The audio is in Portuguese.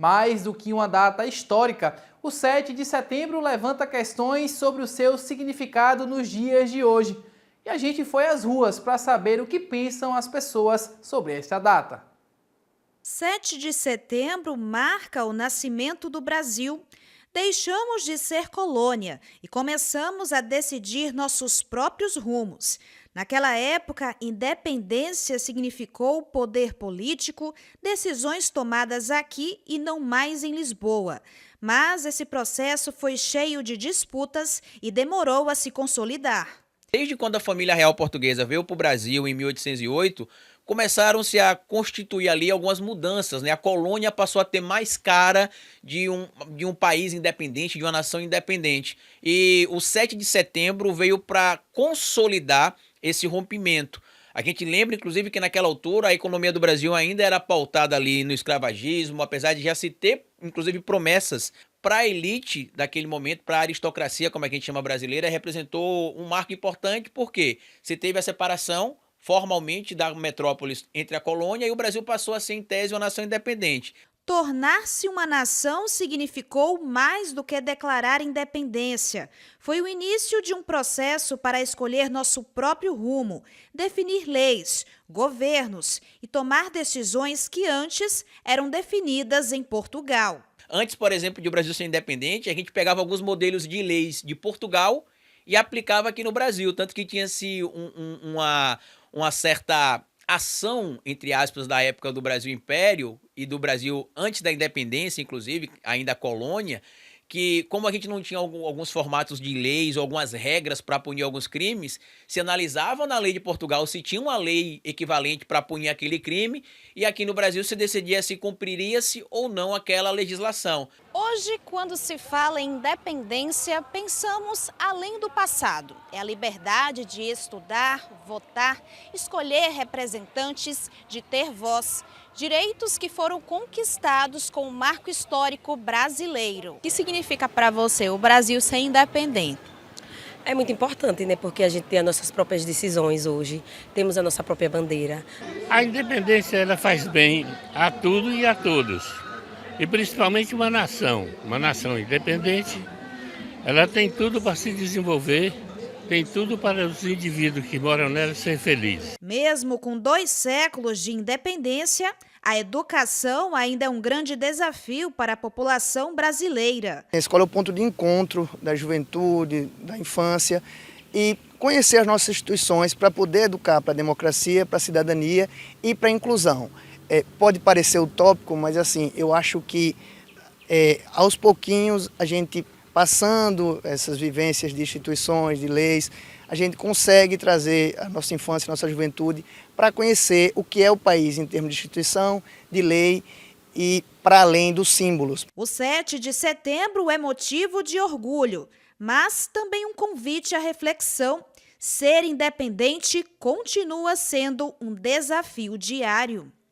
Mais do que uma data histórica, o 7 de setembro levanta questões sobre o seu significado nos dias de hoje. E a gente foi às ruas para saber o que pensam as pessoas sobre esta data. 7 de setembro marca o nascimento do Brasil. Deixamos de ser colônia e começamos a decidir nossos próprios rumos. Naquela época, independência significou poder político, decisões tomadas aqui e não mais em Lisboa. Mas esse processo foi cheio de disputas e demorou a se consolidar. Desde quando a família real portuguesa veio para o Brasil em 1808, começaram-se a constituir ali algumas mudanças, né? A colônia passou a ter mais cara de um país independente, de uma nação independente. E o 7 de setembro veio para consolidar esse rompimento. A gente lembra, inclusive, que naquela altura a economia do Brasil ainda era pautada ali no escravagismo, apesar de já se ter, inclusive, promessas para a elite daquele momento, para a aristocracia, como é que a gente chama brasileira, representou um marco importante, porque se teve a separação formalmente da metrópole entre a colônia e o Brasil passou a ser, em tese, uma nação independente. Tornar-se uma nação significou mais do que declarar independência. Foi o início de um processo para escolher nosso próprio rumo, definir leis, governos e tomar decisões que antes eram definidas em Portugal. Antes, por exemplo, de o Brasil ser independente, a gente pegava alguns modelos de leis de Portugal e aplicava aqui no Brasil, tanto que tinha-se uma certa ação, entre aspas, da época do Brasil Império e do Brasil antes da independência, inclusive, ainda colônia, que como a gente não tinha alguns formatos de leis ou algumas regras para punir alguns crimes, se analisava na lei de Portugal se tinha uma lei equivalente para punir aquele crime e aqui no Brasil se decidia se cumpriria-se ou não aquela legislação. Hoje, quando se fala em independência, pensamos além do passado. É a liberdade de estudar, votar, escolher representantes, de ter voz. Direitos que foram conquistados com o marco histórico brasileiro. O que significa para você o Brasil ser independente? É muito importante, né? Porque a gente tem as nossas próprias decisões hoje, temos a nossa própria bandeira. A independência ela faz bem a tudo e a todos. E principalmente uma nação independente, ela tem tudo para se desenvolver, tem tudo para os indivíduos que moram nela ser felizes. Mesmo com 2 séculos de independência, a educação ainda é um grande desafio para a população brasileira. A escola é o ponto de encontro da juventude, da infância e conhecer as nossas instituições para poder educar para a democracia, para a cidadania e para a inclusão. Pode parecer utópico, mas assim, eu acho que aos pouquinhos a gente passando essas vivências de instituições, de leis, a gente consegue trazer a nossa infância, a nossa juventude para conhecer o que é o país em termos de instituição, de lei e para além dos símbolos. O 7 de setembro é motivo de orgulho, mas também um convite à reflexão. Ser independente continua sendo um desafio diário.